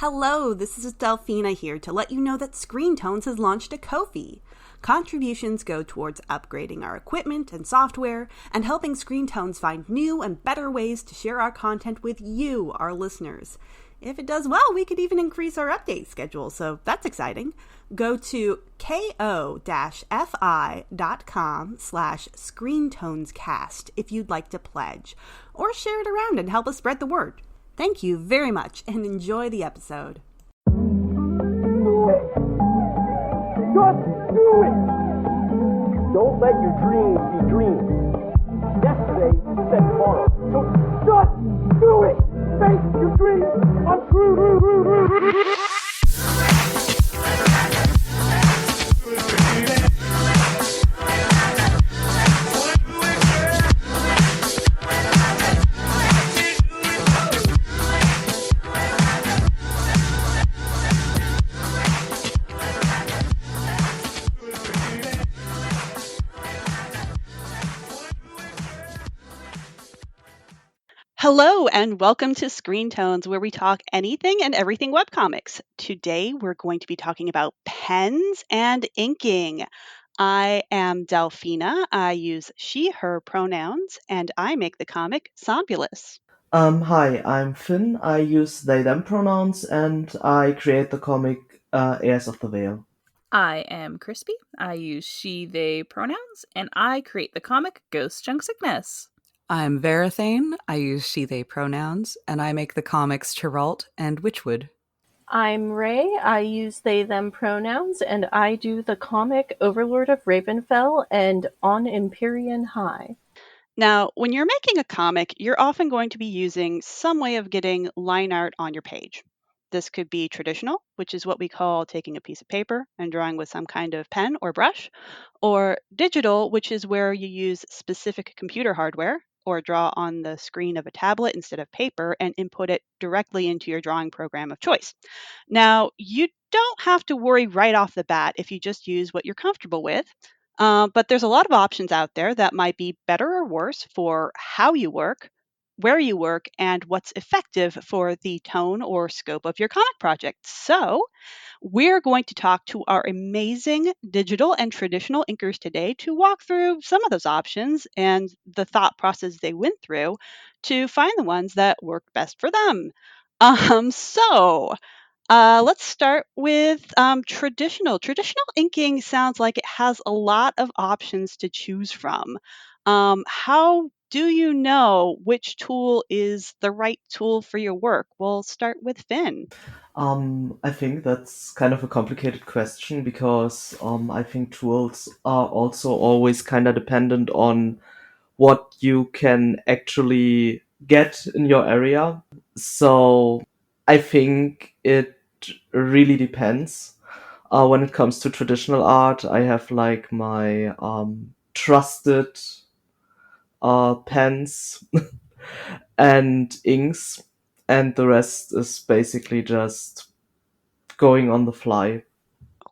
Hello, this is Delphina here to let you know that Screentones has launched a Ko-fi. Contributions go towards upgrading our equipment and software and helping Screentones find new and better ways to share our content with you, our listeners. If it does well, we could even increase our update schedule, so that's exciting. Go to ko-fi.com/screentonescast if you'd like to pledge, or share it around and help us spread the word. Thank you very much, and enjoy the episode. Do it! Just do it! Don't let your dreams be dreams. Yesterday said tomorrow. So just do it! Make your dreams untrue! Hello, and welcome to Screentones, where we talk anything and everything webcomics. Today, we're going to be talking about pens and inking. I am Delphina. I use she, her pronouns, and I make the comic Zombulus. Hi, I'm Finn. I use they them pronouns and I create the comic Heirs of the Veil. I am Crispy. I use she, they pronouns, and I create the comic Ghost Junk Sickness. I'm Verathane. I use she, they pronouns, and I make the comics Tiralt and Witchwood. I'm Ray. I use they, them pronouns, and I do the comic Overlord of Ravenfell and On Empyrean High. Now, when you're making a comic, you're often going to be using some way of getting line art on your page. This could be traditional, which is what we call taking a piece of paper and drawing with some kind of pen or brush, or digital, which is where you use specific computer hardware or draw on the screen of a tablet instead of paper and input it directly into your drawing program of choice. Now, you don't have to worry right off the bat if you just use what you're comfortable with. But there's a lot of options out there that might be better or worse for how you work, where you work, and what's effective for the tone or scope of your comic project. So, we're going to talk to our amazing digital and traditional inkers today to walk through some of those options and the thought process they went through to find the ones that work best for them. Let's start with traditional. Traditional inking sounds like it has a lot of options to choose from. How do you know which tool is the right tool for your work? We'll start with Finn. I think that's kind of a complicated question because I think tools are also always kind of dependent on what you can actually get in your area. So I think it really depends. When it comes to traditional art, I have like my trusted pens and inks, and the rest is basically just going on the fly.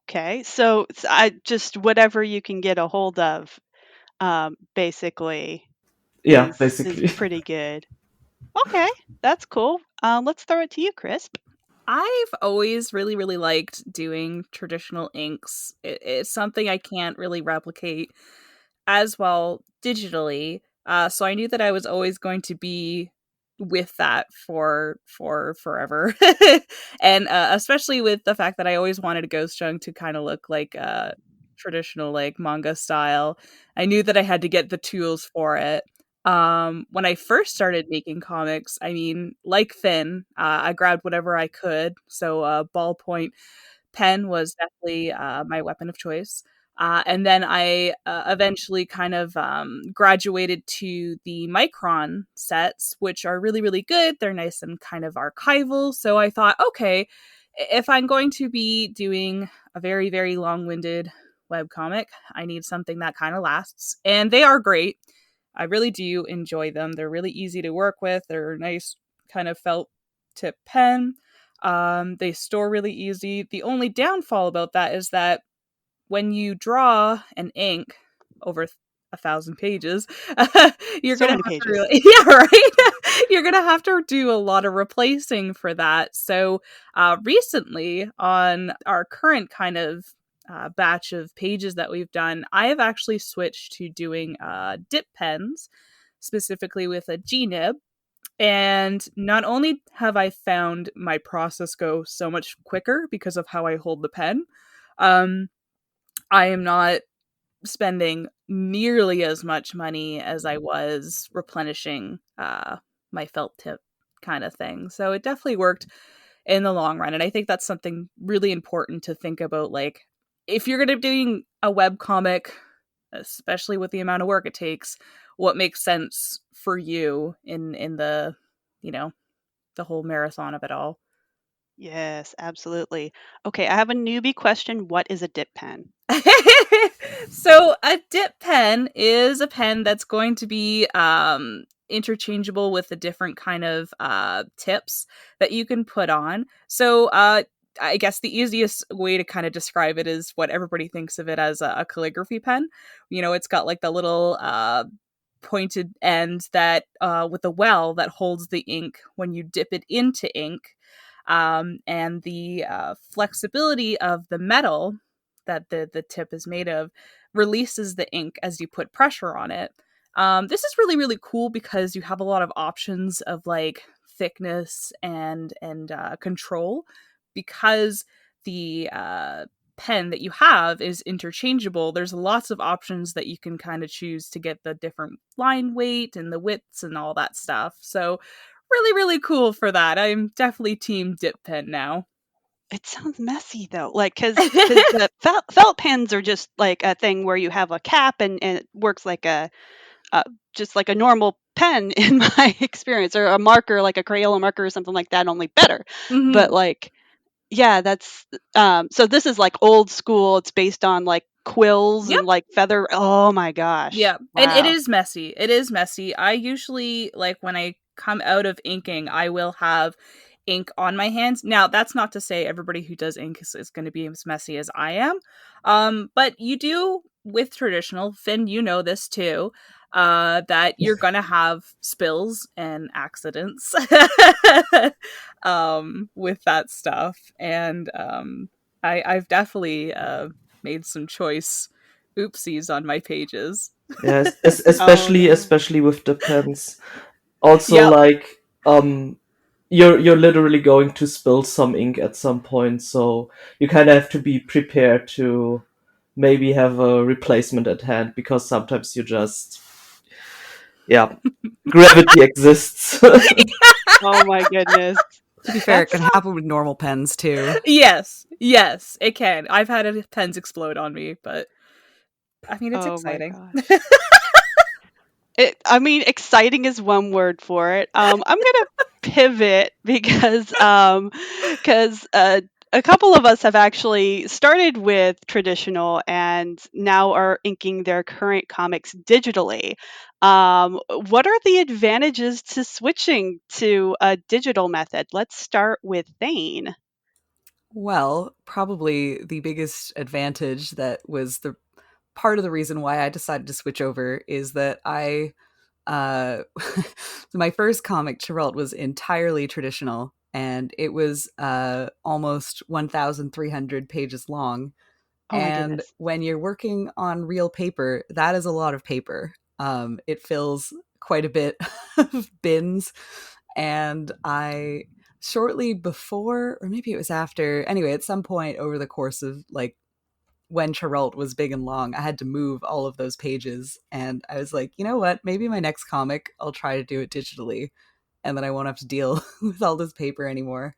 Okay, so I just whatever you can get a hold of, basically, Yeah, is basically. pretty good. Okay, that's cool. Let's throw it to you, Crisp. I've always really liked doing traditional inks. It's something I can't really replicate as well digitally. So I knew that I was always going to be with that for forever. And especially with the fact that I always wanted a Ghost Junk to kind of look like traditional like manga style. I knew that I had to get the tools for it. When I first started making comics, I mean, like Finn, I grabbed whatever I could. So ballpoint pen was definitely my weapon of choice. And then I eventually kind of graduated to the Micron sets, which are really good. They're nice and kind of archival. So I thought, okay, if I'm going to be doing a very long-winded webcomic, I need something that kind of lasts. And they are great. I really do enjoy them. They're really easy to work with. They're a nice kind of felt tip pen. They store really easy. The only downfall about that is that when you draw an ink over 1,000 pages, you're So gonna many have to pages. really, yeah, right. You're gonna have to do a lot of replacing for that. So recently, on our current kind of batch of pages that we've done, I have actually switched to doing dip pens, specifically with a G-nib. And not only have I found my process go so much quicker because of how I hold the pen, um, I am not spending nearly as much money as I was replenishing my felt tip kind of thing. So it definitely worked in the long run. And I think that's something really important to think about. Like, if you're going to be doing a web comic, especially with the amount of work it takes, what makes sense for you in the, you know, the whole marathon of it all. Yes, absolutely. Okay, I have a newbie question. What is a dip pen? So a dip pen is a pen that's going to be interchangeable with the different kind of tips that you can put on. So I guess the easiest way to kind of describe it is what everybody thinks of it as a calligraphy pen. You know, it's got like the little pointed end that with a well that holds the ink when you dip it into ink. And the flexibility of the metal that the tip is made of releases the ink as you put pressure on it. This is really, really cool because you have a lot of options of like thickness and control, because the pen that you have is interchangeable. There's lots of options that you can kind of choose to get the different line weight and the widths and all that stuff. So really, really cool for that. I'm definitely team dip pen now. It sounds messy though, like because the felt pens are just like a thing where you have a cap and it works like a just like a normal pen in my experience, or a marker like a Crayola marker or something like that, only better. But Mm-hmm. like, yeah, that's so this is like old school. It's based on like quills Yep. and like feather. Oh my gosh. Yeah. And it Wow. is messy. It is messy. I usually, like, when I come out of inking, I will have ink on my hands. Now, that's not to say everybody who does ink is going to be as messy as I am. But you do, with traditional, Finn, you know this too, that you're going to have spills and accidents with that stuff. And I've definitely made some choice oopsies on my pages. Yes, Oh no. especially with the pens. Also, Yep. like, you're literally going to spill some ink at some point, so you kind of have to be prepared to maybe have a replacement at hand, because sometimes you just, yeah, gravity exists. Oh my goodness. To be fair, it That's can happen with normal pens too. Yes, yes, it can. I've had pens explode on me, but I mean, it's oh my exciting. gosh. I mean, exciting is one word for it. I'm gonna pivot because a couple of us have actually started with traditional and now are inking their current comics digitally. What are the advantages to switching to a digital method? Let's start with Thane. Well, probably the biggest advantage that was the part of the reason why I decided to switch over is that uh my first comic Chirrut was entirely traditional, and it was almost 1,300 pages long. Oh my And goodness. when you're working on real paper, that is a lot of paper. It fills quite a bit of bins. And I, shortly before, or maybe it was after, anyway, at some point over the course of like when Chirrut was big and long, I had to move all of those pages. And I was like, you know what? Maybe my next comic, I'll try to do it digitally, and then I won't have to deal with all this paper anymore.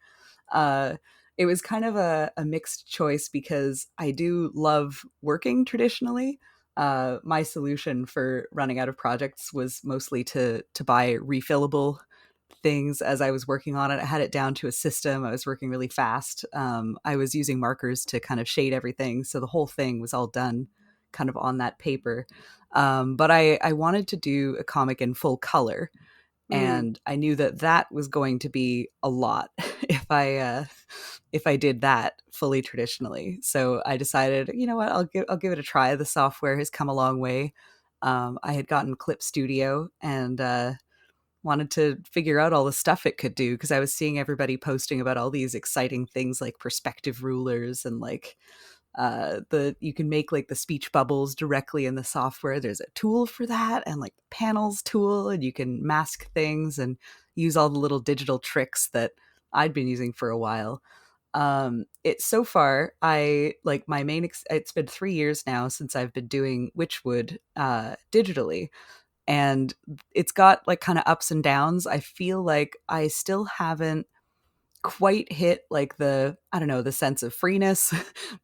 Uh, it was kind of a mixed choice because I do love working traditionally. My solution for running out of projects was mostly to buy refillable things as I was working on it. I had it down to a system. I was working really fast. I was using markers to kind of shade everything. So the whole thing was all done kind of on that paper. But I wanted to do a comic in full color. Mm. And I knew that that was going to be a lot if I did that fully traditionally. So I decided, you know what, I'll give it a try. The software has come a long way. I had gotten Clip Studio, and wanted to figure out all the stuff it could do because I was seeing everybody posting about all these exciting things like perspective rulers and like you can make like the speech bubbles directly in the software. There's a tool for that, and like the panels tool, and you can mask things and use all the little digital tricks that I'd been using for a while. It so far, I like my main. It's been 3 years now since I've been doing Witchwood digitally, and it's got like kind of ups and downs. I feel like I still haven't quite hit like the, I don't know, the sense of freeness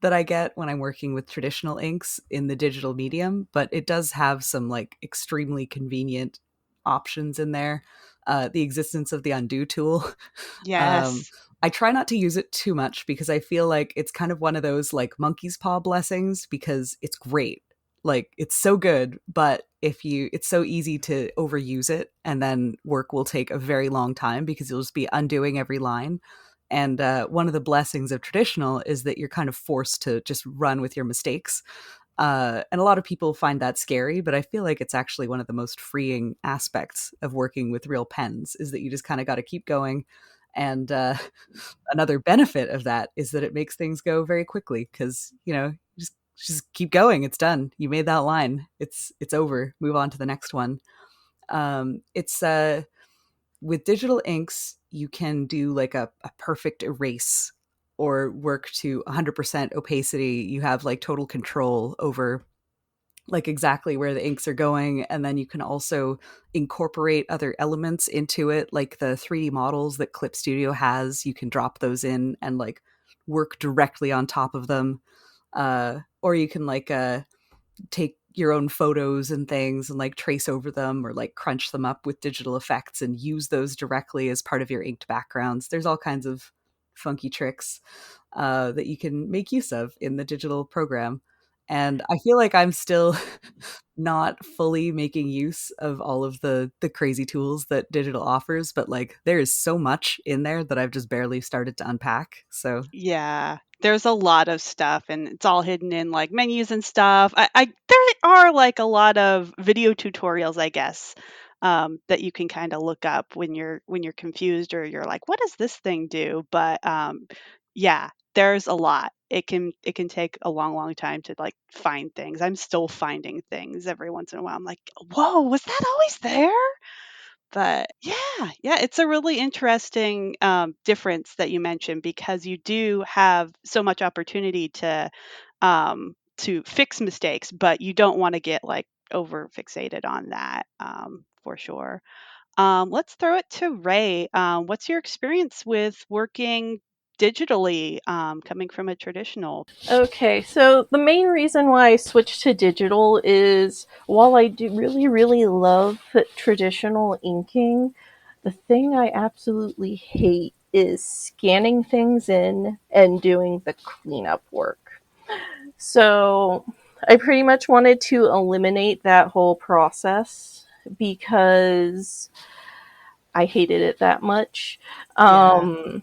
that I get when I'm working with traditional inks in the digital medium, but it does have some like extremely convenient options in there. The existence of the undo tool. um, Yes. I try not to use it too much because I feel like it's kind of one of those like monkey's paw blessings because it's great. Like it's so good, but it's so easy to overuse it, and then work will take a very long time because you'll just be undoing every line. And one of the blessings of traditional is that you're kind of forced to just run with your mistakes. And a lot of people find that scary, but I feel like it's actually one of the most freeing aspects of working with real pens is that you just kind of got to keep going. And another benefit of that is that it makes things go very quickly because, just keep going. It's done. You made that line. It's over. Move on to the next one. It's with digital inks, you can do like a perfect erase or work to 100% opacity. You have like total control over like exactly where the inks are going, and then you can also incorporate other elements into it, like the 3D models that Clip Studio has. You can drop those in and like work directly on top of them, or you can like take your own photos and things and like trace over them or like crunch them up with digital effects and use those directly as part of your inked backgrounds. There's all kinds of funky tricks that you can make use of in the digital program. And I feel like I'm still not fully making use of all of the crazy tools that digital offers, but like there is so much in there that I've just barely started to unpack. So Yeah, there's a lot of stuff, and it's all hidden in like menus and stuff. There are like a lot of video tutorials, I guess, that you can kind of look up when you're confused or you're like, what does this thing do? But yeah, there's a lot. It can take a long time to like find things. I'm still finding things every once in a while. I'm like, whoa, was that always there? But yeah, it's a really interesting difference that you mentioned because you do have so much opportunity to fix mistakes, but you don't want to get like over fixated on that for sure. Let's throw it to Ray. What's your experience with working digitally, coming from a traditional? Okay, so the main reason why I switched to digital is while I do really love traditional inking, the thing I absolutely hate is scanning things in and doing the cleanup work. So I pretty much wanted to eliminate that whole process because I hated it that much. Yeah.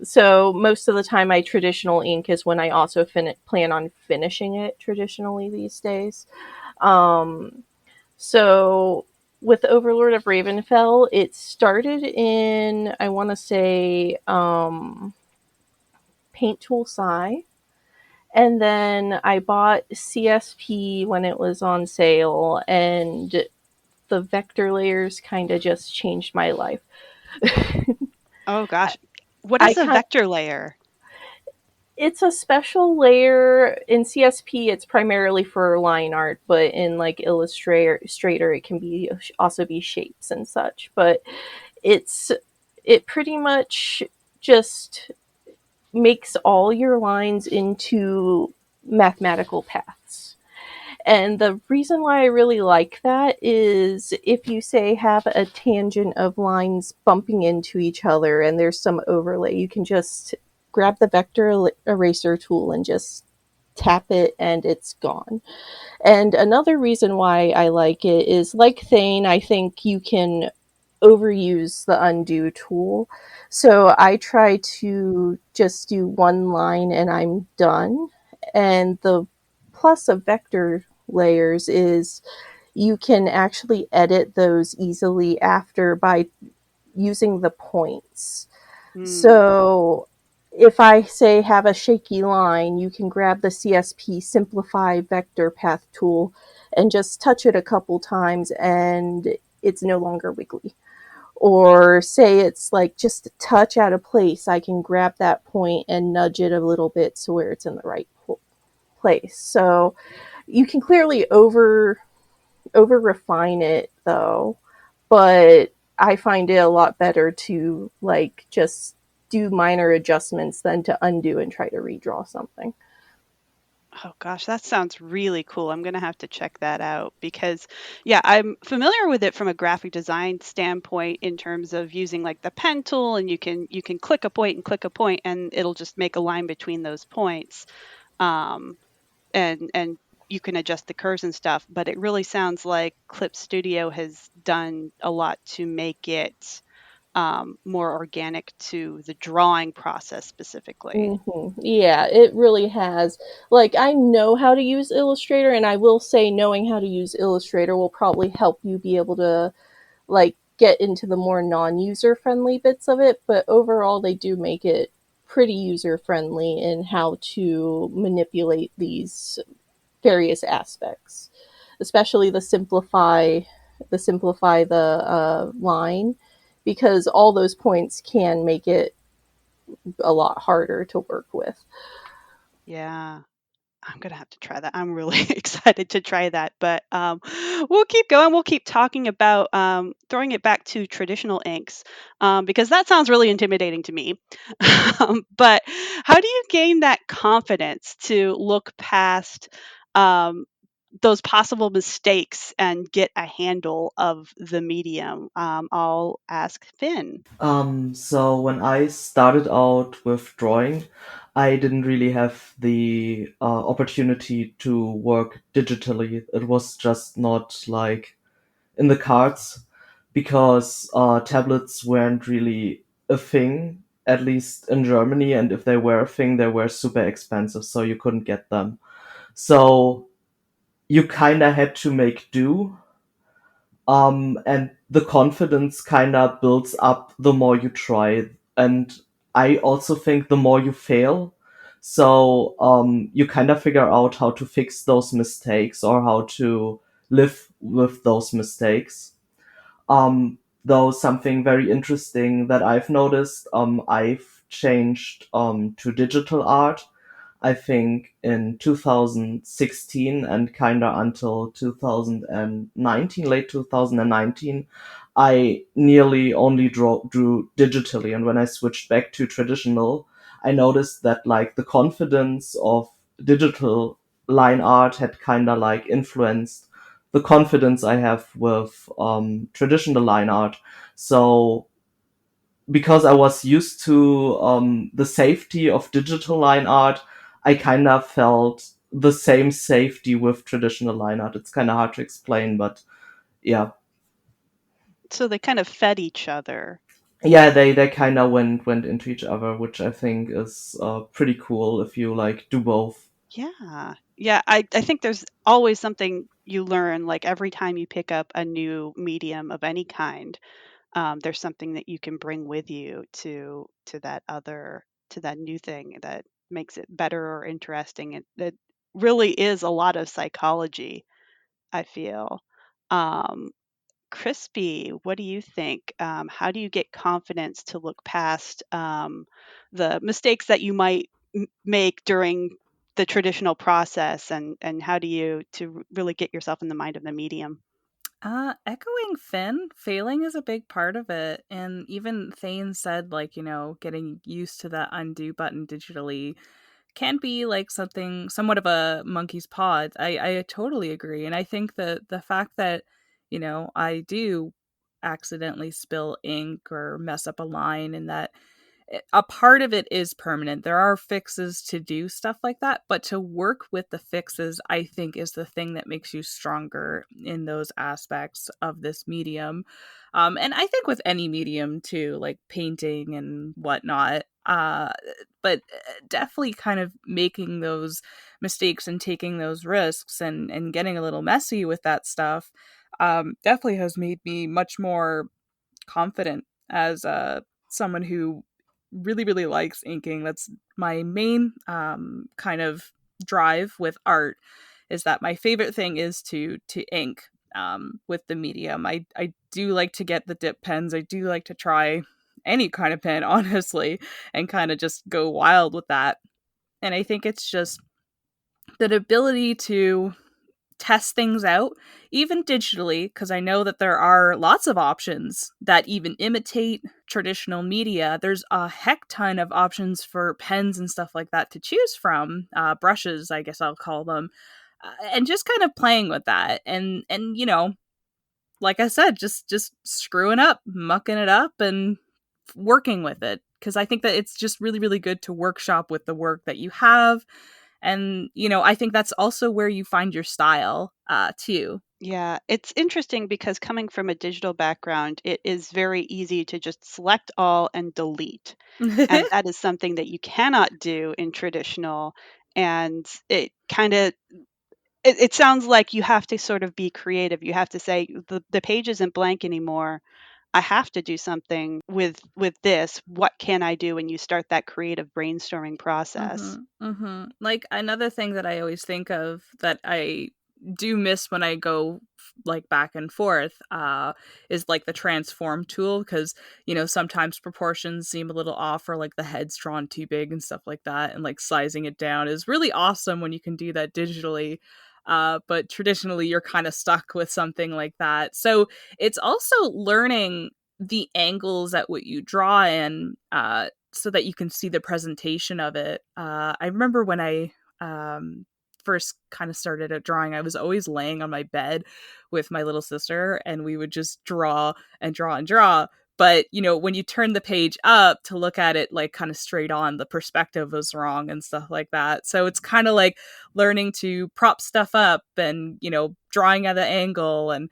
So most of the time I traditional ink is when I also plan on finishing it traditionally these days. Um, so with Overlord of Ravenfell, it started in, I want to say, Paint Tool Sai. And then I bought CSP when it was on sale, and the vector layers kind of just changed my life. Oh gosh, what I is a kind vector layer? It's a special layer in CSP. It's primarily for line art, but in like Illustrator, it can be also be shapes and such. But it's it pretty much just makes all your lines into mathematical paths. And the reason why I really like that is if you say have a tangent of lines bumping into each other and there's some overlay, you can just grab the vector eraser tool and just tap it and it's gone. And another reason why I like it is like Thane, I think you can overuse the undo tool. So I try to just do one line and I'm done. And the plus of vector layers is you can actually edit those easily after by using the points. Mm. So if I say have a shaky line, you can grab the CSP Simplify Vector Path tool and just touch it a couple times and it's no longer wiggly. Or say it's like just a touch out of place, I can grab that point and nudge it a little bit to where it's in the right place. So you can clearly over refine it though, but I find it a lot better to like just do minor adjustments than to undo and try to redraw something. Oh gosh, that sounds really cool. I'm gonna have to check that out because, yeah, I'm familiar with it from a graphic design standpoint in terms of using like the pen tool, and you can click a point and click a point, and it'll just make a line between those points. Um, and you can adjust the curves and stuff. But it really sounds like Clip Studio has done a lot to make it more organic to the drawing process specifically. Yeah, it really has. Like, I know how to use Illustrator, and I will say knowing how to use Illustrator will probably help you be able to, like, get into the more non user friendly bits of it. But overall, they do make it pretty user friendly in how to manipulate these various aspects, especially the line, because all those points can make it a lot harder to work with. Yeah. I'm gonna have to try that. I'm really excited to try that. But we'll keep going. We'll keep talking about throwing it back to traditional inks because that sounds really intimidating to me. But how do you gain that confidence to look past um, those possible mistakes and get a handle of the medium? I'll ask Finn. So when I started out with drawing, I didn't really have the opportunity to work digitally. It was just not like in the cards because tablets weren't really a thing, at least in Germany. And if they were a thing, they were super expensive, so you couldn't get them. So you kind of had to make do. And the confidence kind of builds up the more you try. And I also think the more you fail, so you kind of figure out how to fix those mistakes or how to live with those mistakes. Though something very interesting that I've noticed, I've changed to digital art, I think in 2016 and kinda until 2019, late 2019, I nearly only drew digitally. And when I switched back to traditional, I noticed that like the confidence of digital line art had kinda like influenced the confidence I have with traditional line art. So because I was used to the safety of digital line art, I kind of felt the same safety with traditional line art. It's kind of hard to explain, but yeah, So they kind of fed each other. yeah, they kind of went into each other, which I think is pretty cool if you like do both. Yeah. Yeah, I think there's always something you learn, like, every time you pick up a new medium of any kind, there's something that you can bring with you to that new thing that makes it better or interesting. It really is a lot of psychology, I feel. Um, Crispy, what do you think? How do you get confidence to look past the mistakes that you might make during the traditional process, and how do you to really get yourself in the mind of the medium? Echoing Finn, failing is a big part of it. And even Thane said, like, getting used to that undo button digitally can be like something somewhat of a monkey's paw. I totally agree. And I think that the fact that, I do accidentally spill ink or mess up a line, and that a part of it is permanent. There are fixes to do stuff like that, but to work with the fixes, I think, is the thing that makes you stronger in those aspects of this medium. And I think with any medium too, like painting and whatnot, Uh, but definitely kind of making those mistakes and taking those risks and getting a little messy with that stuff definitely has made me much more confident as someone who really, really likes inking. That's my main kind of drive with art, is that my favorite thing is to ink with the medium. I do like to get the dip pens. I do like to try any kind of pen, honestly, and kind of just go wild with that. And I think it's just that ability to test things out, even digitally, because I know that there are lots of options that even imitate traditional media. There's a heck ton of options for pens and stuff like that to choose from, brushes, I guess I'll call them, and just kind of playing with that. And like I said, just screwing up, mucking it up, and working with it. Because I think that it's just really, really good to workshop with the work that you have. And, I think that's also where you find your style, too. Yeah, it's interesting because coming from a digital background, it is very easy to just select all and delete. And that is something that you cannot do in traditional. And it kind of it sounds like you have to sort of be creative. You have to say the page isn't blank anymore. I have to do something with this. What can I do? And you start that creative brainstorming process. Like another thing that I always think of that I do miss when I go like back and forth is like the transform tool, because sometimes proportions seem a little off, or like the head's drawn too big and stuff like that, and like sizing it down is really awesome when you can do that digitally. But traditionally you're kind of stuck with something like that, so it's also learning the angles at what you draw in, so that you can see the presentation of it. I remember when I first kind of started at drawing, I was always laying on my bed with my little sister, and we would just draw and draw and draw. But when you turn the page up to look at it like kind of straight on, the perspective was wrong and stuff like that. So it's kind of like learning to prop stuff up and drawing at an angle, and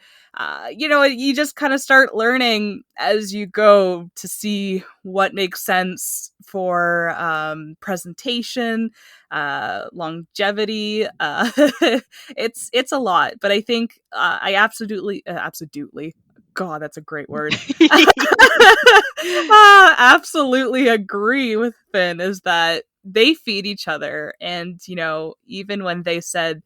you just kind of start learning as you go to see what makes sense for presentation, longevity. It's a lot, but I think I absolutely, God, that's a great word. Absolutely agree with Finn, is that they feed each other. And, even when they said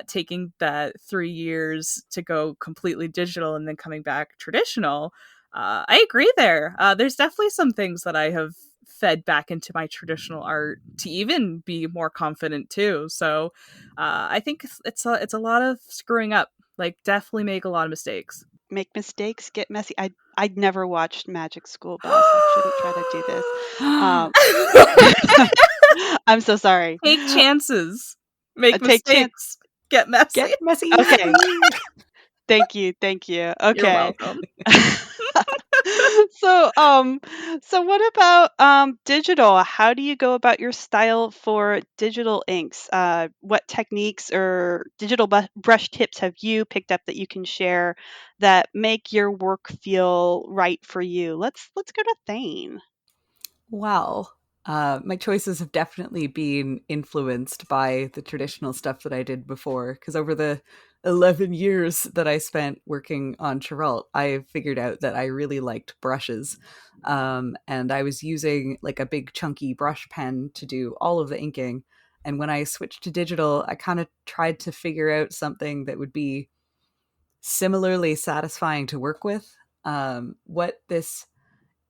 taking that 3 years to go completely digital and then coming back traditional, I agree there. There's definitely some things that I have fed back into my traditional art to even be more confident too. So I think it's a lot of screwing up. Like, definitely make a lot of mistakes. Make mistakes, get messy. I'd never watched Magic School Bus. I shouldn't try to do this. I'm so sorry. Take chances. Make Take mistakes. Get messy. Get messy. Okay. Thank you. You're Okay. welcome. So what about digital? How do you go about your style for digital inks? What techniques or digital brush tips have you picked up that you can share that make your work feel right for you? Let's go to Thane. Well, my choices have definitely been influenced by the traditional stuff that I did before, because over the 11 years that I spent working on Chiralt, I figured out that I really liked brushes. And I was using like a big chunky brush pen to do all of the inking. And when I switched to digital, I kind of tried to figure out something that would be similarly satisfying to work with. What this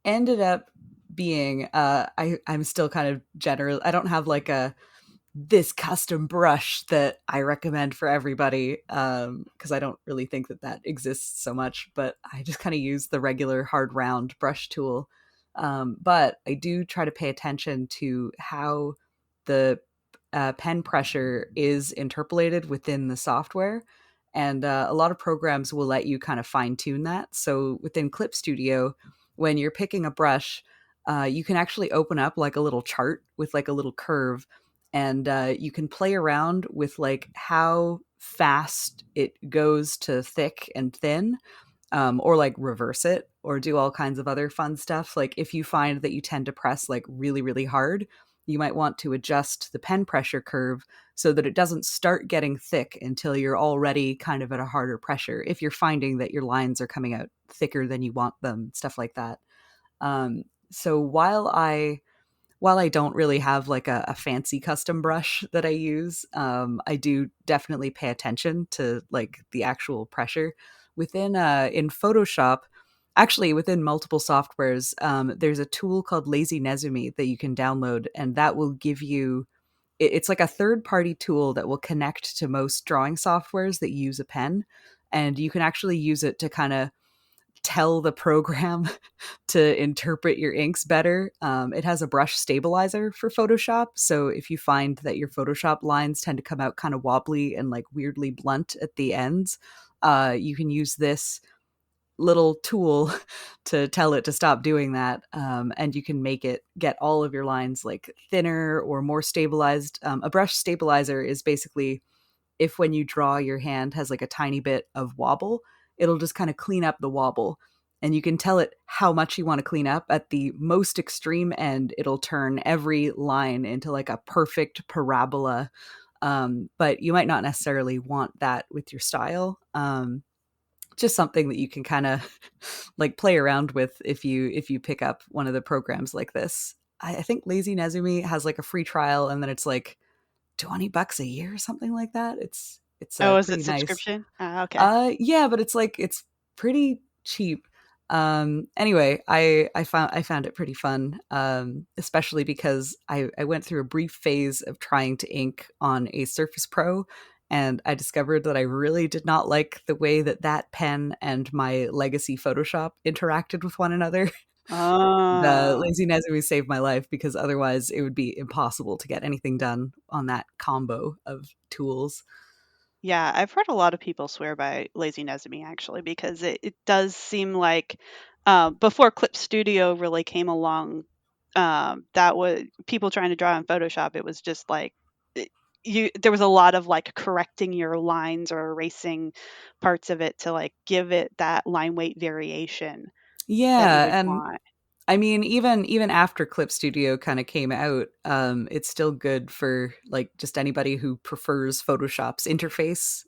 ended up being, I'm still kind of general. I don't have like this custom brush that I recommend for everybody, because I don't really think that exists so much, but I just kind of use the regular hard round brush tool. But I do try to pay attention to how the pen pressure is interpolated within the software. And a lot of programs will let you kind of fine tune that. So within Clip Studio, when you're picking a brush, you can actually open up like a little chart with like a little curve, and you can play around with like how fast it goes to thick and thin. or like reverse it or do all kinds of other fun stuff. Like if you find that you tend to press like really, really hard, you might want to adjust the pen pressure curve so that it doesn't start getting thick until you're already kind of at a harder pressure. If you're finding that your lines are coming out thicker than you want them, stuff like that. So while I don't really have like a fancy custom brush that I use, I do definitely pay attention to like the actual pressure within in Photoshop. Actually, within multiple softwares, there's a tool called Lazy Nezumi that you can download, and that will give you. It's like a third-party tool that will connect to most drawing softwares that use a pen, and you can actually use it to kind of tell the program to interpret your inks better. It has a brush stabilizer for Photoshop. So if you find that your Photoshop lines tend to come out kind of wobbly and like weirdly blunt at the ends, you can use this little tool to tell it to stop doing that. And you can make it get all of your lines like thinner or more stabilized. A brush stabilizer is basically if when you draw your hand has like a tiny bit of wobble, it'll just kind of clean up the wobble. And you can tell it how much you want to clean up. At the most extreme end, it'll turn every line into like a perfect parabola. But you might not necessarily want that with your style. Just something that you can kind of like play around with if you pick up one of the programs like this. I think Lazy Nezumi has like a free trial, and then it's like $20 a year or something like that. It's Oh, is it pretty nice. subscription? Okay. Yeah, but it's pretty cheap. Anyway, I found it pretty fun, especially because I went through a brief phase of trying to ink on a Surface Pro, and I discovered that I really did not like the way that that pen and my legacy Photoshop interacted with one another. The Oh. Lazy Nezumi saved my life because otherwise it would be impossible to get anything done on that combo of tools. Yeah, I've heard a lot of people swear by Lazy Nezumi actually because it does seem like before Clip Studio really came along, that was people trying to draw in Photoshop. It was just like it, there was a lot of like correcting your lines or erasing parts of it to like give it that line weight variation that you Yeah, would and want. I mean, even after Clip Studio kind of came out, it's still good for like just anybody who prefers Photoshop's interface.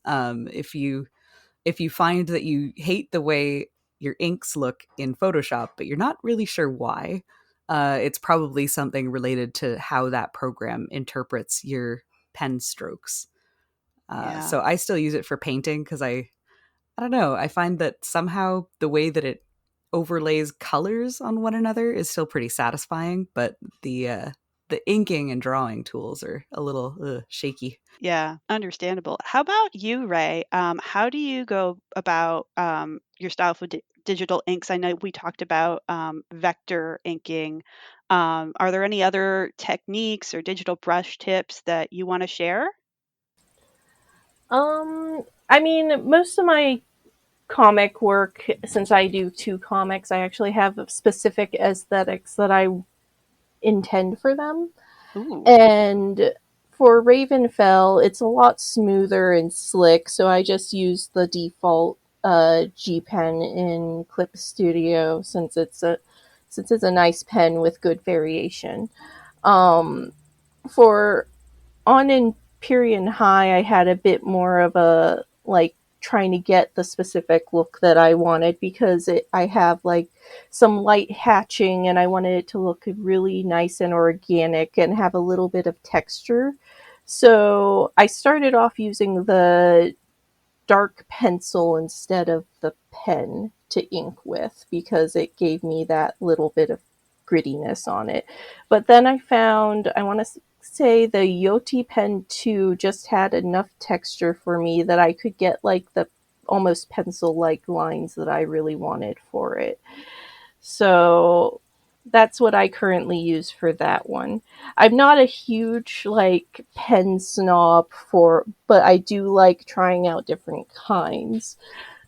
If you find that you hate the way your inks look in Photoshop, but you're not really sure why, it's probably something related to how that program interprets your pen strokes. Yeah. So I still use it for painting because I don't know. I find that somehow the way that it overlays colors on one another is still pretty satisfying, but the inking and drawing tools are a little shaky. Yeah, understandable. How about you, Ray? How do you go about your style for digital inks? I know we talked about vector inking. Are there any other techniques or digital brush tips that you want to share? I mean, most of my comic work, since I do two comics, I actually have specific aesthetics that I intend for them. Ooh. And for Ravenfell, it's a lot smoother and slick, so I just use the default G pen in Clip Studio since it's a nice pen with good variation. Um, for on Empyrean High, I had a bit more of a like trying to get the specific look that I wanted because I have like some light hatching and I wanted it to look really nice and organic and have a little bit of texture. So I started off using the dark pencil instead of the pen to ink with because it gave me that little bit of grittiness on it. But then I found, I want to say the Yoti Pen 2 just had enough texture for me that I could get like the almost pencil like lines that I really wanted for it. So that's what I currently use for that one. I'm not a huge like pen snob but I do like trying out different kinds,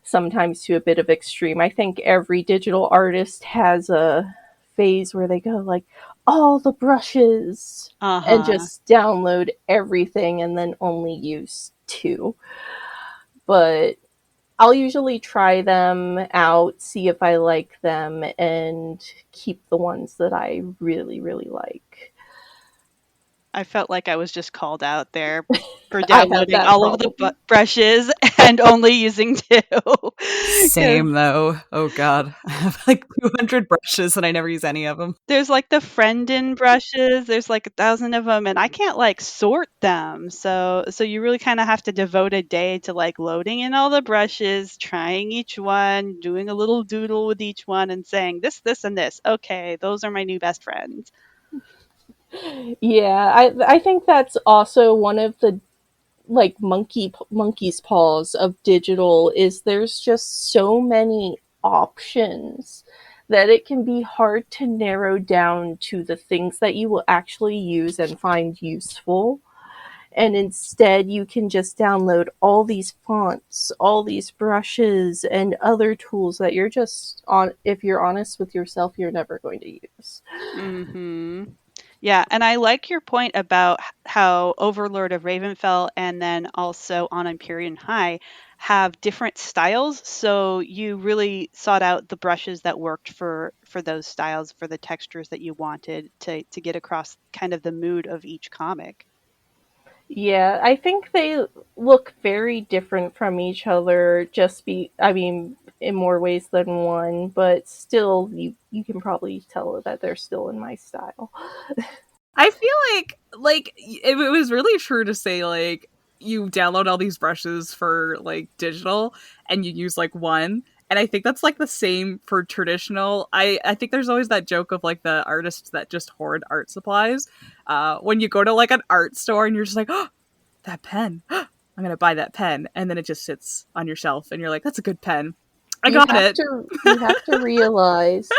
sometimes to a bit of extreme. I think every digital artist has a phase where they go like all the brushes and Uh-huh. just download everything and then only use two. But I'll usually try them out, see if I like them, and keep the ones that I really, really like. I felt like I was just called out there for I have downloading that all of the problem. brushes and only using 2. 'Cause Same though. Oh god. I have like 200 brushes and I never use any of them. there's, like, the Friendin brushes, there's, like, 1,000 of them, and I can't, like, sort them, so you really kinda have to devote a day to, like, loading in all the brushes, trying each one, doing a little doodle with each one, and saying, "This, and this. Okay, those are my new best friends." Yeah, I think that's also one of the like monkey's paws of digital is there's just so many options that it can be hard to narrow down to the things that you will actually use and find useful. And instead, you can just download all these fonts, all these brushes, and other tools that you're just on. If you're honest with yourself, you're never going to use. Mhm. Yeah, and I like your point about how Overlord of Ravenfell and then also on Empyrean High have different styles. So you really sought out the brushes that worked for those styles, for the textures that you wanted to get across kind of the mood of each comic. Yeah, I think they look very different from each other. I mean, in more ways than one, but still, you can probably tell that they're still in my style. I feel like if it was really true to say like you download all these brushes for like digital and you use like one, and I think that's like the same for traditional. I think there's always that joke of like the artists that just hoard art supplies. When you go to like an art store and you're just like, oh, that pen, I'm gonna buy that pen, and then it just sits on your shelf and you're like, that's a good pen. I got it. You have to realize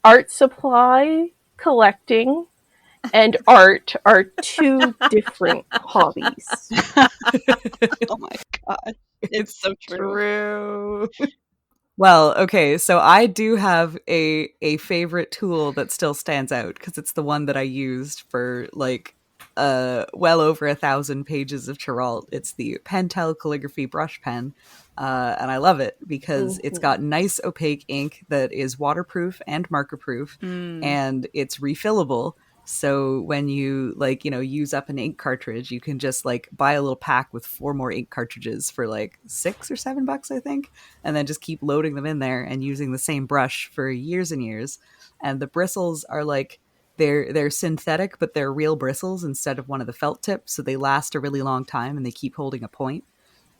art supply collecting and art are two different hobbies. Oh my god. It's so true. True. Well, okay, so I do have a favorite tool that still stands out because it's the one that I used for like well over 1,000 pages of Chiralt. It's the Pentel calligraphy brush pen. And I love it because it's got nice opaque ink that is waterproof and marker proof, and it's refillable. So when you like, you know, use up an ink cartridge, you can just like buy a little pack with 4 more ink cartridges for like $6 or $7, I think, and then just keep loading them in there and using the same brush for years and years. And the bristles are like they're synthetic, but they're real bristles instead of one of the felt tips, so they last a really long time and they keep holding a point.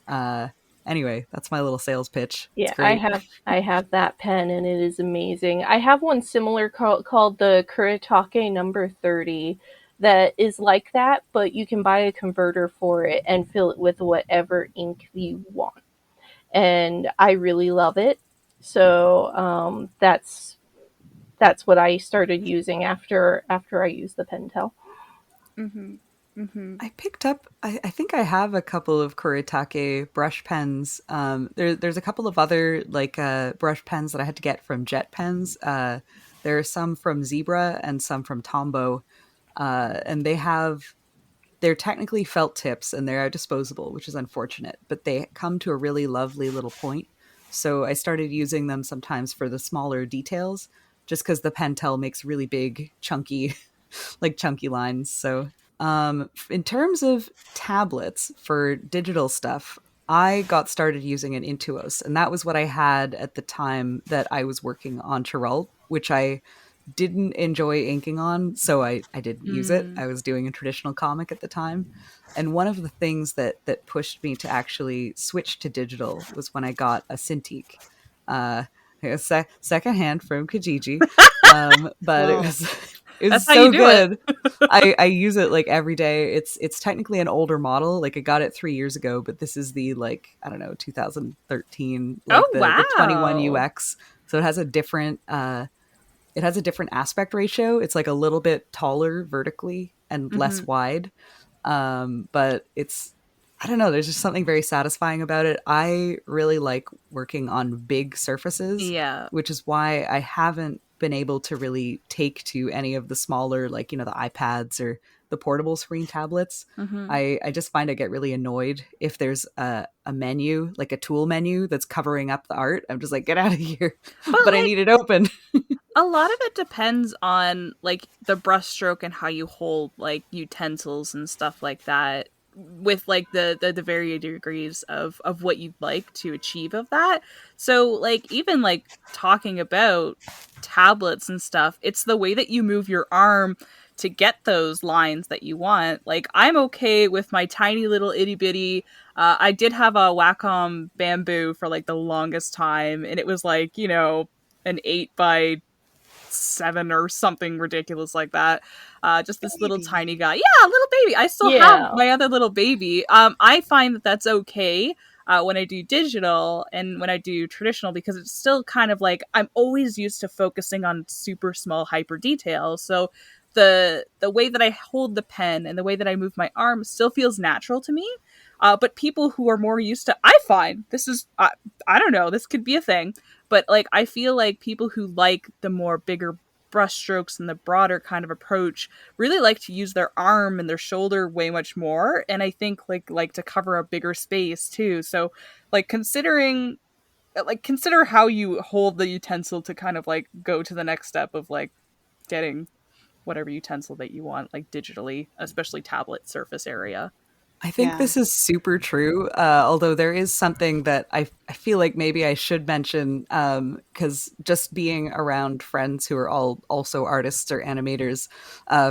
Uh, anyway, that's my little sales pitch. It's Yeah, great. I have that pen and it is amazing. I have one similar called the Kuretake number 30 that is like that, but you can buy a converter for it and fill it with whatever ink you want. And I really love it. So that's what I started using after I used the Pentel. Mm-hmm. Mm-hmm. I picked up. I think I have a couple of Kuretake brush pens. There's a couple of other like brush pens that I had to get from Jet Pens. There are some from Zebra and some from Tombow, and they're technically felt tips and they're disposable, which is unfortunate. But they come to a really lovely little point. So I started using them sometimes for the smaller details, just because the Pentel makes really big, chunky, like chunky lines. So in terms of tablets for digital stuff, I got started using an Intuos, and that was what I had at the time that I was working on Chiralt, which I didn't enjoy inking on, so I didn't use it. I was doing a traditional comic at the time. And one of the things that pushed me to actually switch to digital was when I got a Cintiq. Secondhand from Kijiji. But it Oh. was it was That's how you so do it. good. I use it like every day. It's technically an older model. Like I got it 3 years ago, but this is the like I don't know 2013 like Oh, the 21 wow. UX. So it has a different aspect ratio. It's like a little bit taller vertically and less wide. But I don't know, there's just something very satisfying about it. I really like working on big surfaces, Yeah. which is why I haven't been able to really take to any of the smaller, like, the iPads or the portable screen tablets. Mm-hmm. I just find I get really annoyed if there's a menu, like a tool menu that's covering up the art. I'm just like, get out of here. But But I like, need it open. a lot of it depends on like the brushstroke and how you hold like utensils and stuff like that, with like the varying degrees of what you'd like to achieve of that. So like even like talking about tablets and stuff, it's the way that you move your arm to get those lines that you want. Like I'm okay with my tiny little itty bitty. I did have a Wacom Bamboo for like the longest time, and it was like, an 8 by 7 or something ridiculous like that. Just this little Baby. tiny guy. Yeah, little baby. I still have Yeah. my other little baby. I find that that's okay when I do digital and when I do traditional, because it's still kind of like I'm always used to focusing on super small hyper details. So the way that I hold the pen and the way that I move my arm still feels natural to me. But people who are more used to, I find this is, I don't know, this could be a thing, but like I feel like people who like the more bigger brushstrokes and the broader kind of approach really like to use their arm and their shoulder way much more, and I think like to cover a bigger space too. So like consider how you hold the utensil to kind of like go to the next step of like getting whatever utensil that you want, like digitally, especially tablet surface area. I think Yeah. this is super true. Although there is something that I feel like maybe I should mention, because just being around friends who are all also artists or animators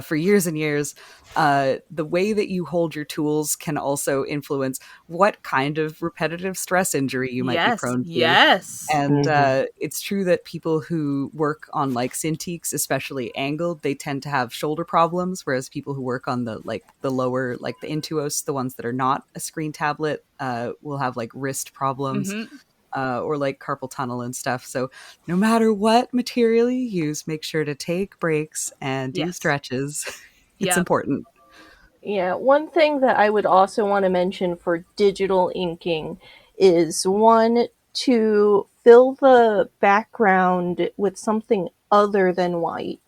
for years and years, the way that you hold your tools can also influence what kind of repetitive stress injury you might be Yes, prone to. yes. And Mhm. it's true that people who work on like Cintiqs, especially angled, they tend to have shoulder problems, whereas people who work on the lower, like the Intuos, the ones that are not a screen tablet, will have like wrist problems, Mm-hmm. or like carpal tunnel and stuff. So no matter what material you use, make sure to take breaks and do Yes. stretches. It's Yep. important. Yeah, one thing that I would also want to mention for digital inking is one, to fill the background with something other than white,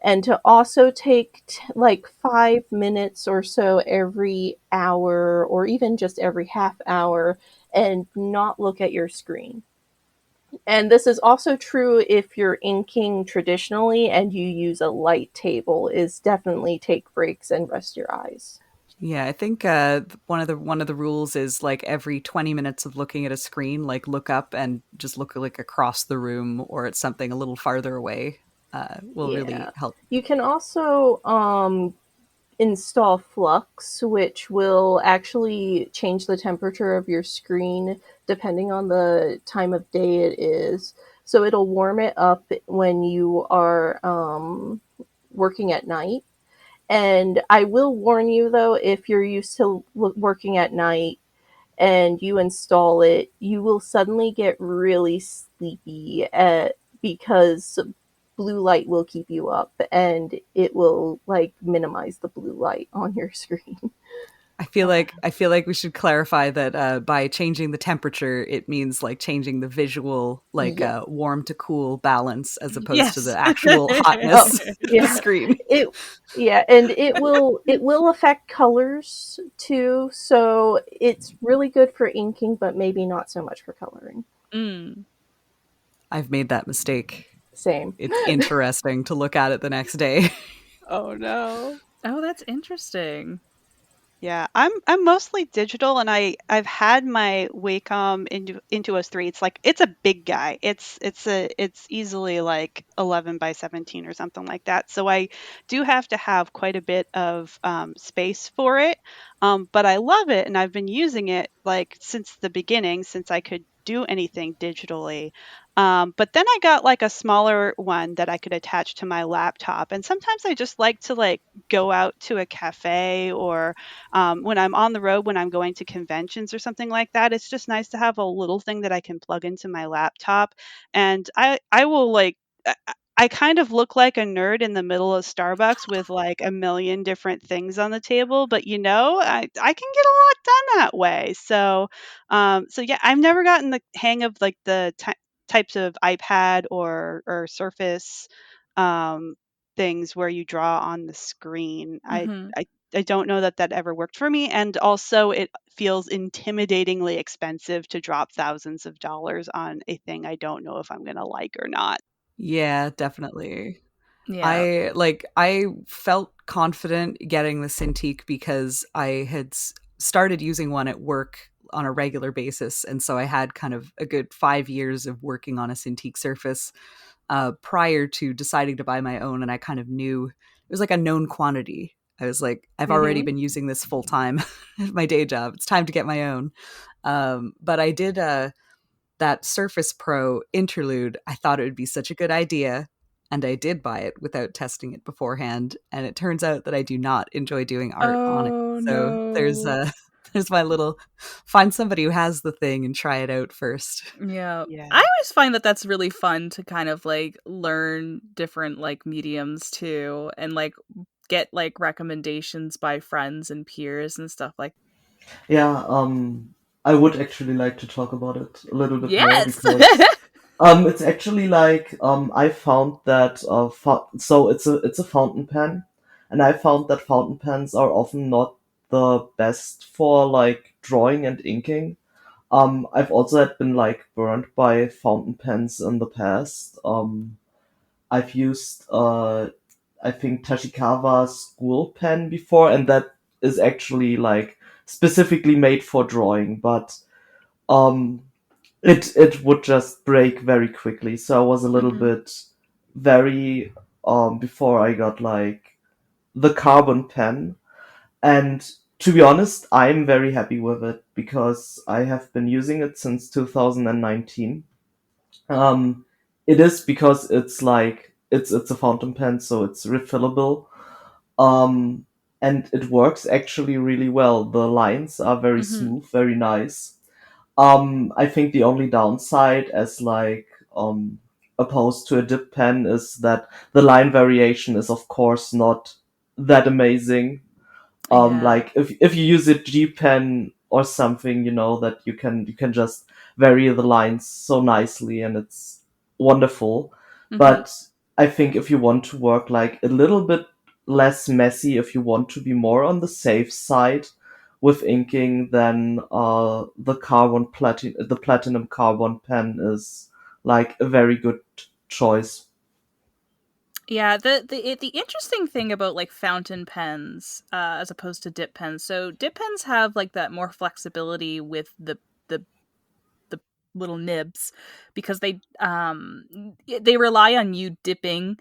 and to also take like 5 minutes or so every hour, or even just every half hour, and not look at your screen. And this is also true if you're inking traditionally and you use a light table, is definitely take breaks and rest your eyes. Yeah, I think one of the rules is like every 20 minutes of looking at a screen, like look up and just look like across the room or at something a little farther away. Will really Yeah. help. You can also install Flux, which will actually change the temperature of your screen depending on the time of day it is. So it'll warm it up when you are working at night. And I will warn you though, if you're used to working at night and you install it, you will suddenly get really sleepy because blue light will keep you up, and it will like minimize the blue light on your screen. I feel like we should clarify that by changing the temperature, it means like changing the visual, like Yeah. warm to cool balance, as opposed to Yes. the actual Oh, hotness of the yeah. screen. It yeah, and it will affect colors too, so it's really good for inking, but maybe not so much for coloring. Mm. I've made that mistake. Same. It's interesting to look at it the next day. Oh no. Oh, that's interesting. Yeah, I'm mostly digital, and I've had my Wacom Intuos 3. It's a big guy. It's easily like 11 by 17 or something like that. So I do have to have quite a bit of space for it. But I love it, and I've been using it like since the beginning, since I could do anything digitally. But then I got like a smaller one that I could attach to my laptop, and sometimes I just like to like go out to a cafe, or when I'm on the road, when I'm going to conventions or something like that, it's just nice to have a little thing that I can plug into my laptop. And I will like I kind of look like a nerd in the middle of Starbucks with like a million different things on the table, but I can get a lot done that way. So yeah, I've never gotten the hang of like the types of iPad or Surface things where you draw on the screen. Mhm. I don't know that that ever worked for me, and also it feels intimidatingly expensive to drop thousands of dollars on a thing I don't know if I'm gonna like or not. Yeah, definitely. Yeah. I felt confident getting the Cintiq because I had started using one at work on a regular basis, and so I had kind of a good 5 years of working on a Cintiq Surface prior to deciding to buy my own, and I kind of knew it was like a known quantity. I was like, I've already Mhm. been using this full time at my day job. It's time to get my own. But I did that Surface Pro interlude. I thought it would be such a good idea, and I did buy it without testing it beforehand. And it turns out that I do not enjoy doing art on it. Oh So there's no. there's my little find somebody who has the thing and try it out first. Yeah. Yeah. I always find that that's really fun to kind of like learn different like mediums too, and like get like recommendations by friends and peers and stuff like. Yeah, I would actually like to talk about it a little bit more Yes. because it's actually like I found that so it's a fountain pen, and I found that fountain pens are often not the best for like drawing and inking. I've also had been like burned by fountain pens in the past. I've used I think Tachikawa school pen before, and that is actually like specifically made for drawing, but um it would just break very quickly. So I was a little Mhm. bit very before I got like the carbon pen, and to be honest, I'm very happy with it because I have been using it since 2019. Um, it is because it's like it's a fountain pen, so it's refillable. Um, and it works actually really well. The lines are very Mhm. smooth, very nice. I think the only downside, as like opposed to a dip pen, is that the line variation is of course not that amazing. Yeah. Like if you use a G pen or something, you know that you can just vary the lines so nicely, and it's wonderful. Mhm. But I think if you want to work like a little bit less messy, if you want to be more on the safe side with inking, then the platinum carbon pen is like a very good choice. Yeah, the interesting thing about like fountain pens as opposed to dip pens. So dip pens have like that more flexibility with the the little nibs because they rely on you dipping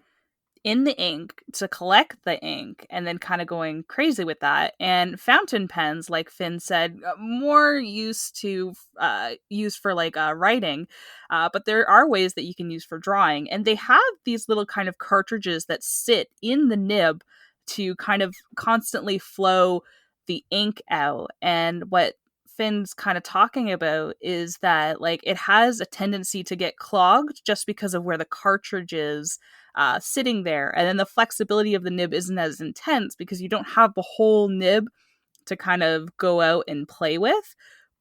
in the ink to collect the ink and then kind of going crazy with that. And fountain pens, like Finn said, more used for like writing, but there are ways that you can use for drawing. And they have these little kind of cartridges that sit in the nib to kind of constantly flow the ink out. And what Finn's kind of talking about is that like it has a tendency to get clogged just because of where the cartridge is sitting there. And then the flexibility of the nib isn't as intense because you don't have the whole nib to kind of go out and play with.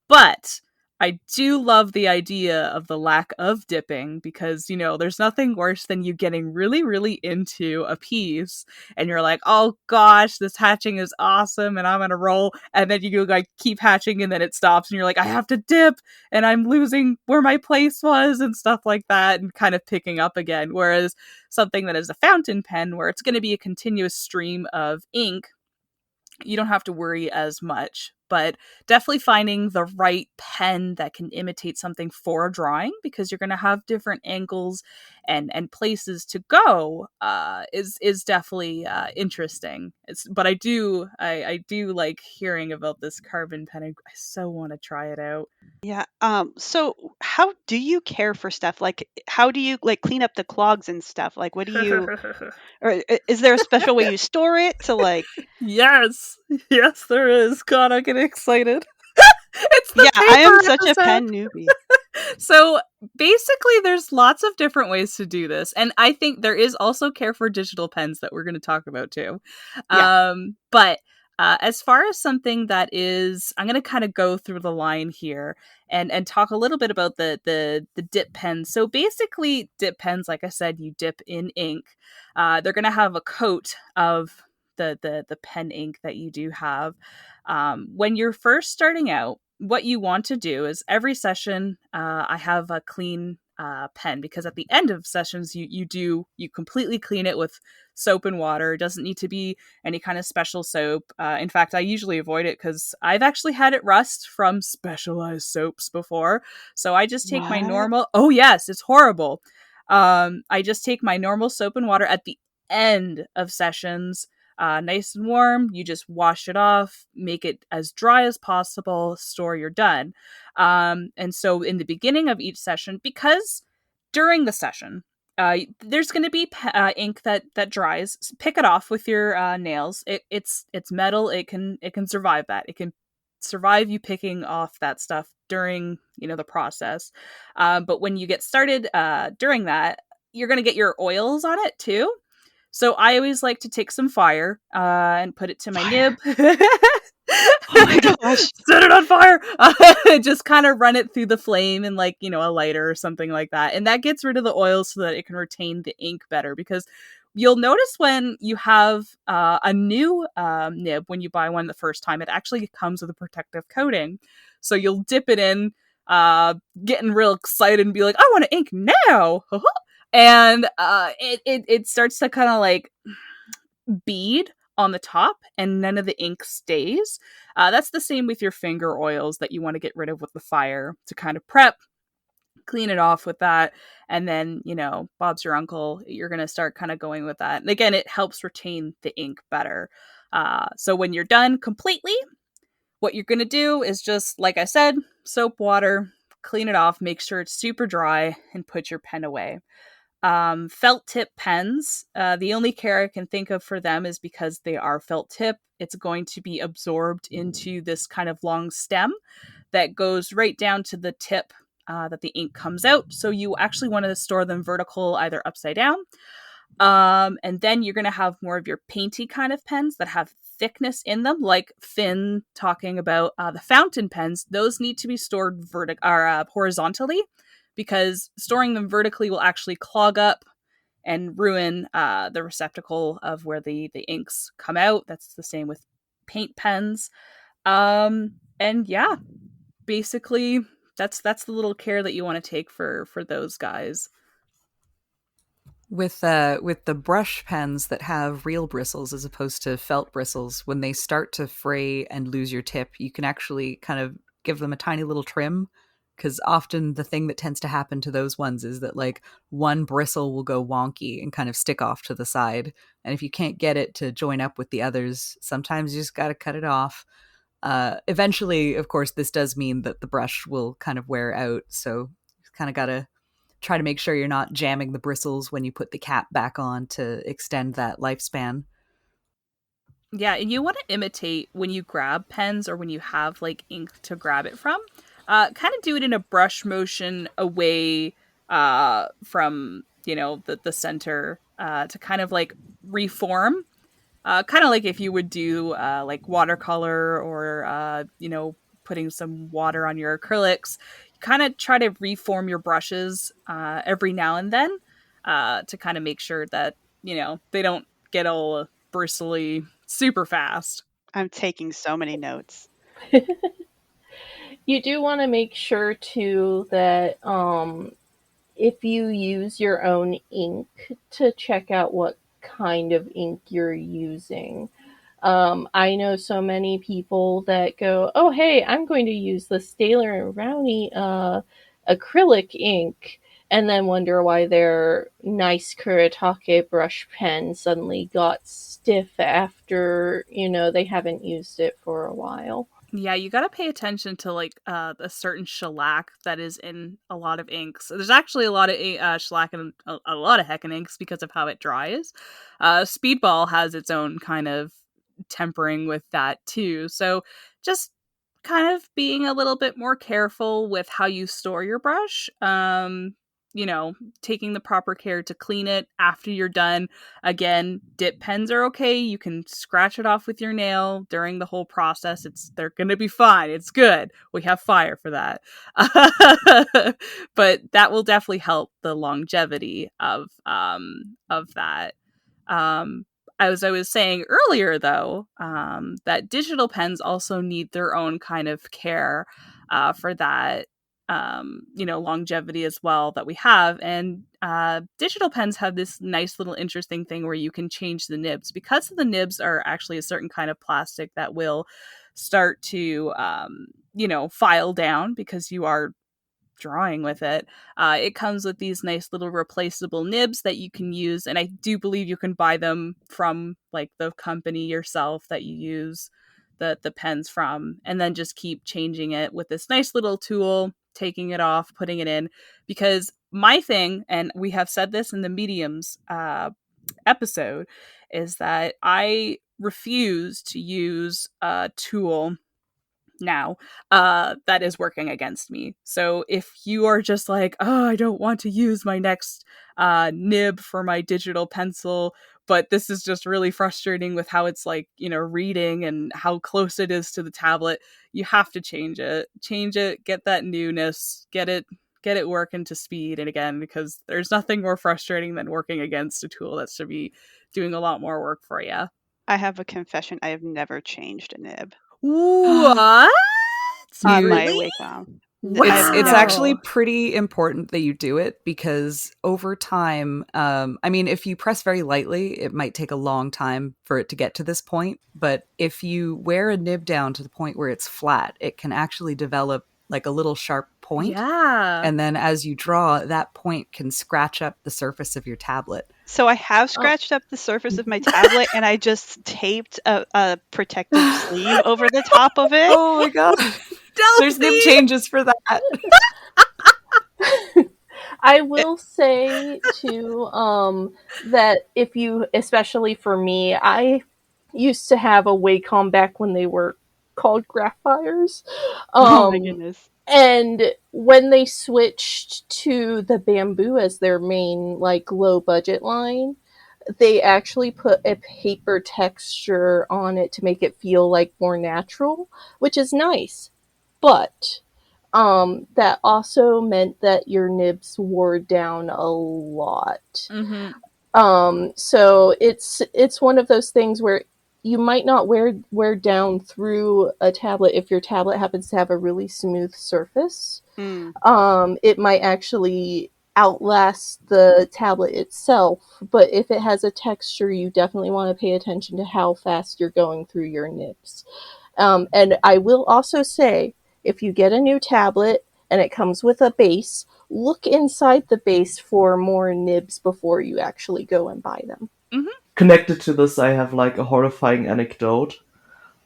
But I do love the idea of the lack of dipping because, there's nothing worse than you getting really, really into a piece and you're like, oh gosh, this hatching is awesome and I'm going to roll. And then you like keep hatching and then it stops and you're like, I have to dip and I'm losing where my place was and stuff like that and kind of picking up again. Whereas something that is a fountain pen where it's going to be a continuous stream of ink, you don't have to worry as much. But definitely finding the right pen that can imitate something for drawing because you're going to have different angles and places to go is definitely interesting. But I do like hearing about this carbon pen. I so want to try it out. Yeah. So how do you care for stuff? Like, how do you like clean up the clogs and stuff? Like, what do you, or is there a special way you store it to like, Yes, yes, there is. God, I'm getting excited. It's the yeah, I am paper such a episode. pen newbie. So basically, there's lots of different ways to do this. And I think there is also care for digital pens that we're going to talk about too. Yeah. But As far as something that is, I'm going to kind of go through the line here and talk a little bit about the dip pens. So basically, dip pens, like I said, you dip in ink. They're going to have a coat of the pen ink that you do have. When you're first starting out, what you want to do is every session, I have a clean pen, because at the end of sessions you completely clean it with soap and water. It doesn't need to be any kind of special soap. In fact, I usually avoid it because I've actually had it rust from specialized soaps before. So I just take my What? normal. Oh yes, it's horrible. I just take my normal soap and water at the end of sessions, nice and warm. You just wash it off, make it as dry as possible, store your done. And so in the beginning of each session, because during the session, there's going to be ink that dries. Pick it off with your nails. It's metal. It can survive that. It can survive you picking off that stuff during the process. But when you get started during that, you're going to get your oils on it too. So I always like to take some fire and put it to my nib. Oh my gosh. Set it on fire. Just kind of run it through the flame and a lighter or something like that. And that gets rid of the oil so that it can retain the ink better, because you'll notice when you have a new nib, when you buy one the first time, it actually comes with a protective coating. So you'll dip it in, getting real excited and be like, I want to ink now. And it starts to kind of bead on the top, and none of the ink stays. That's the same with your finger oils that you want to get rid of with the fire to kind of prep, clean it off with that, and then Bob's your uncle. You're gonna start kind of going with that, and again, it helps retain the ink better. So when you're done completely, what you're gonna do is just, like I said, soap, water, clean it off, make sure it's super dry, and put your pen away. Felt tip pens. The only care I can think of for them is because they are felt tip, it's going to be absorbed into this kind of long stem that goes right down to the tip that the ink comes out. So you actually want to store them vertical, either upside down. And then you're going to have more of your painty kind of pens that have thickness in them, like Finn talking about the fountain pens. Those need to be stored horizontally, because storing them vertically will actually clog up and ruin the receptacle of where the inks come out. That's the same with paint pens. And yeah, basically that's the little care that you want to take for those guys. With the brush pens that have real bristles as opposed to felt bristles, when they start to fray and lose your tip, you can actually kind of give them a tiny little trim, because often the thing that tends to happen to those ones is that one bristle will go wonky and kind of stick off to the side, and if you can't get it to join up with the others, sometimes you just got to cut it off. Eventually, of course, this does mean that the brush will kind of wear out, so you kind of got to try to make sure you're not jamming the bristles when you put the cap back on to extend that lifespan. Yeah, and you want to imitate when you grab pens or when you have ink to grab it from. Kind of do it in a brush motion away from the center, to kind of reform. Kind of like if you would do watercolor, or putting some water on your acrylics. Kind of try to reform your brushes every now and then, to kind of make sure that they don't get all bristly super fast. I'm taking so many notes. You do want to make sure too that if you use your own ink, to check out what kind of ink you're using. I know so many people that go, oh, hey, I'm going to use the Staler and Rowney acrylic ink, and then wonder why their nice Kuretake brush pen suddenly got stiff after, they haven't used it for a while. Yeah, you got to pay attention to a certain shellac that is in a lot of inks. There's actually a lot of shellac in a lot of Heckin inks because of how it dries. Speedball has its own kind of tempering with that too. So just kind of being a little bit more careful with how you store your brush. taking the proper care to clean it after you're done. Again, dip pens are okay. You can scratch it off with your nail during the whole process. They're going to be fine. It's good. We have fire for that. But that will definitely help the longevity of that. As I was saying earlier, though, that digital pens also need their own kind of care for that, longevity as well that we have. And digital pens have this nice little interesting thing where you can change the nibs. Because the nibs are actually a certain kind of plastic that will start to, file down because you are drawing with it. It comes with these nice little replaceable nibs that you can use, and I do believe you can buy them from like the company yourself that you use the pens from, and then just keep changing it with this nice little tool, taking it off, putting it in. Because my thing, and we have said this in the mediums episode, is that I refuse to use a tool now that is working against me. So if you are just like, oh, I don't want to use my next nib for my digital pencil, but this is just really frustrating with how it's like, reading and how close it is to the tablet, you have to change it, get that newness, get it working to speed. And again, because there's nothing more frustrating than working against a tool that should be doing a lot more work for you. I have a confession. I have never changed a nib What? on my Really? Wacom. It's actually pretty important that you do it, because over time, if you press very lightly, it might take a long time for it to get to this point. But if you wear a nib down to the point where it's flat, it can actually develop like a little sharp point. Yeah. And then as you draw, that point can scratch up the surface of your tablet. So I have scratched up the surface of my tablet, and I just taped a protective sleeve over the top of it. Oh my god. There's nib changes for that. I will say too that if you, especially for me, I used to have a Wacom back when they were called Graphirs. Oh my goodness. And when they switched to the Bamboo as their main like low budget line, they actually put a paper texture on it to make it feel like more natural, which is nice. But that also meant that your nibs wore down a lot. Mm-hmm. So it's one of those things where you might not wear down through a tablet if your tablet happens to have a really smooth surface. It might actually outlast the tablet itself, but if it has a texture, you definitely want to pay attention to how fast you're going through your nibs. And I will also say, if you get a new tablet and it comes with a base, look inside the base for more nibs before you actually go and buy them. Mm-hmm. Connected to this, I have like a horrifying anecdote.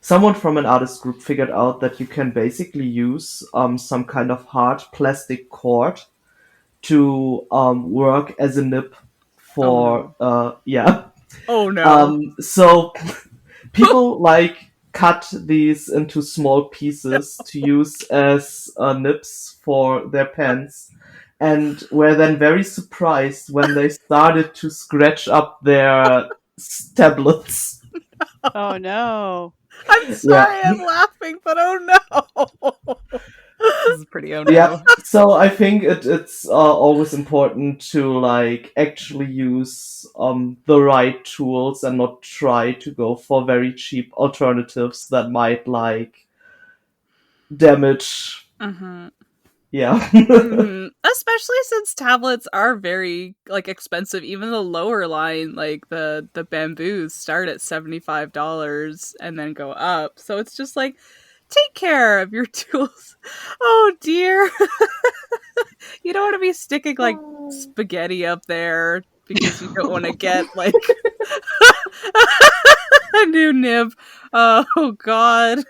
Someone from an artist group figured out that you can basically use some kind of hard plastic cord to work as a nib for yeah. Oh no. So people like cut these into small pieces to use as nibs for their pens, and were then very surprised when they started to scratch up their tablets. Oh no. I'm sorry, I'm laughing, but oh no. This is pretty oh no. Yeah, so I think it's always important to like actually use the right tools and not try to go for very cheap alternatives that might like damage. Mm-hmm. Yeah. Mm-hmm. Especially since tablets are very like expensive. Even the lower line, like the Bamboos, start at $75 and then go up. So it's just like, take care of your tools. Oh dear. You don't want to be sticking like spaghetti up there because you don't want to get like a new nib. Oh god.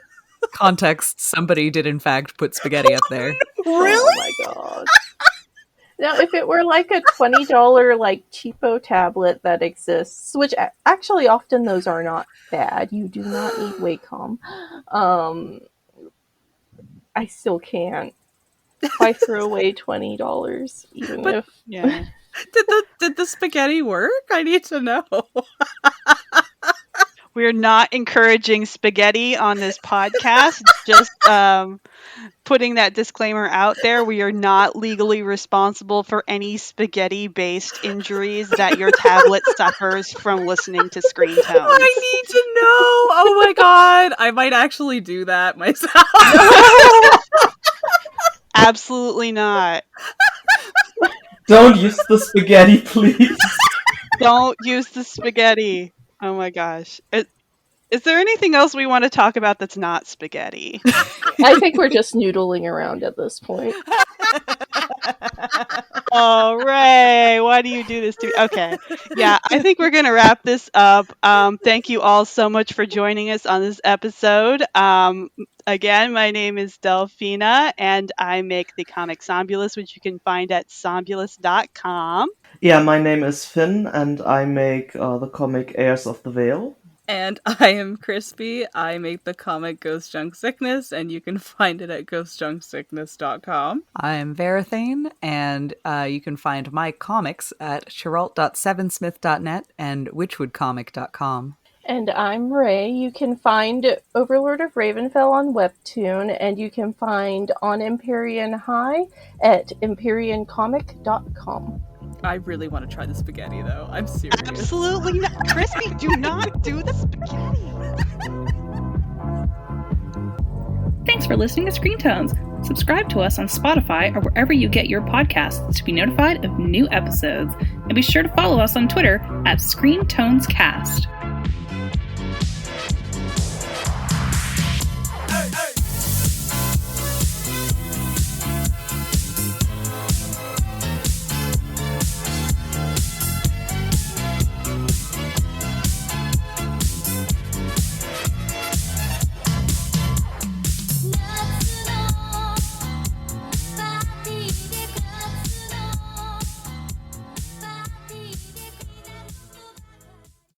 Context, somebody did in fact put spaghetti up there. Really? Oh my god. Now, if it were like a $20 like cheapo tablet that exists, which actually often those are not bad. You do not need Wacom. I still can't Why throw away $20 even But- if Yeah. Did the spaghetti work? I need to know. We're not encouraging spaghetti on this podcast. Just putting that disclaimer out there. We are not legally responsible for any spaghetti-based injuries that your tablet suffers from listening to screen tones. I need to know. Oh my god. I might actually do that myself. Absolutely not. Don't use the spaghetti, please. Don't use the spaghetti. Oh my gosh. Is there anything else we want to talk about that's not spaghetti? I think we're just noodling around at this point. Oh, Ray, why do you do this to me? Okay. Yeah, I think we're going to wrap this up. Thank you all so much for joining us on this episode. Again, my name is Delphina, and I make the comic Zombulus, which you can find at zombulus.com. Yeah, my name is Finn, and I make the comic Heirs of the Veil. And I am Crispy. I make the comic Ghost Junk Sickness, and you can find it at ghostjunksickness.com. I'm Verathane, and you can find my comics at chiralt.sevensmith.net and witchwoodcomic.com. And I'm Ray. You can find Overlord of Ravenfell on Webtoon, and you can find On Empyrean High at empyreancomic.com. I really want to try the spaghetti, though. I'm serious. Absolutely not. Crispy, do not do the spaghetti. Thanks for listening to Screen Tones. Subscribe to us on Spotify or wherever you get your podcasts to be notified of new episodes. And be sure to follow us on Twitter at ScreenTonesCast.